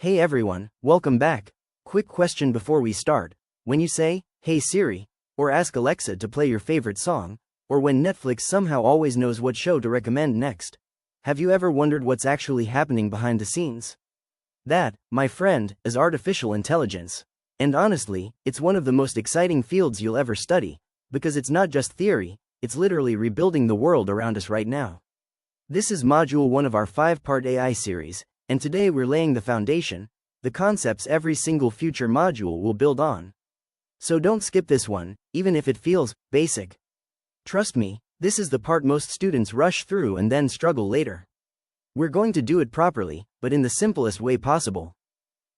Hey everyone, welcome back. Quick question before we start. When you say, "Hey Siri," or ask Alexa to play your favorite song, or when Netflix somehow always knows what show to recommend next, have you ever wondered what's actually happening behind the scenes? That, my friend, is artificial intelligence. And honestly, it's one of the most exciting fields you'll ever study, because it's not just theory, it's literally rebuilding the world around us right now. This is Module 1 of our 5-part AI series, and today we're laying the foundation, the concepts every single future module will build on. So don't skip this one, even if it feels basic. Trust me, this is the part most students rush through and then struggle later. We're going to do it properly, but in the simplest way possible.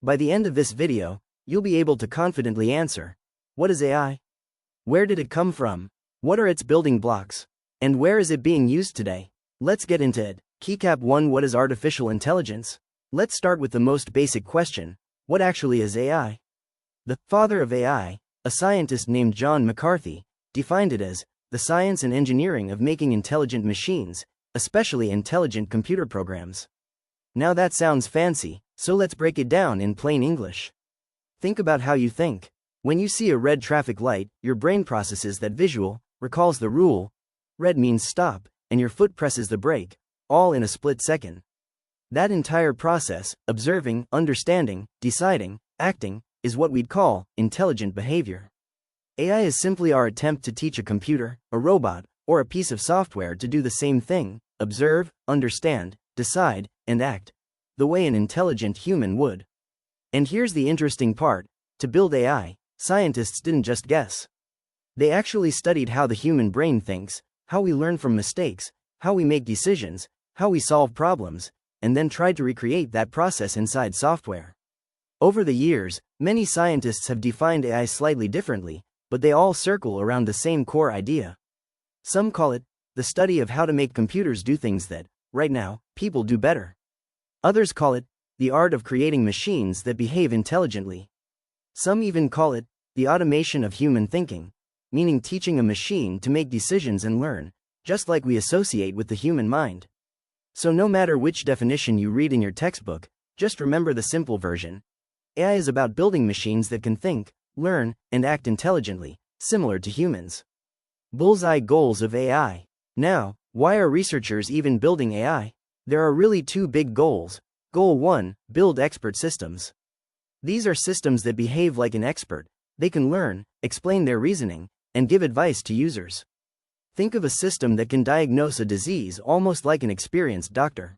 By the end of this video, you'll be able to confidently answer, what is AI? Where did it come from? What are its building blocks? And where is it being used today? Let's get into it. Keycap 1. What is artificial intelligence? Let's start with the most basic question. What actually is AI? The father of AI, a scientist named John McCarthy, defined it as the science and engineering of making intelligent machines, especially intelligent computer programs. Now that sounds fancy, so let's break it down in plain English. Think about how you think. When you see a red traffic light, your brain processes that visual, recalls the rule, red means stop, and your foot presses the brake, all in a split second. That entire process, observing, understanding, deciding, acting, is what we'd call intelligent behavior. AI is simply our attempt to teach a computer, a robot, or a piece of software to do the same thing, observe, understand, decide, and act, the way an intelligent human would. And here's the interesting part, to build AI, scientists didn't just guess. They actually studied how the human brain thinks, how we learn from mistakes, how we make decisions, how we solve problems, and then tried to recreate that process inside software. Over the years, many scientists have defined AI slightly differently, but they all circle around the same core idea. Some call it the study of how to make computers do things that, right now, people do better. Others call it the art of creating machines that behave intelligently. Some even call it the automation of human thinking, meaning teaching a machine to make decisions and learn, just like we associate with the human mind. So no matter which definition you read in your textbook, just remember the simple version. AI is about building machines that can think, learn, and act intelligently, similar to humans. Bullseye goals of AI. Now, why are researchers even building AI? There are really two big goals. Goal 1, build expert systems. These are systems that behave like an expert. They can learn, explain their reasoning, and give advice to users. Think of a system that can diagnose a disease almost like an experienced doctor.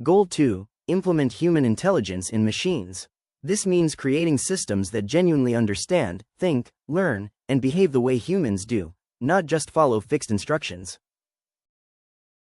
Goal 2, implement human intelligence in machines. This means creating systems that genuinely understand, think, learn, and behave the way humans do, not just follow fixed instructions.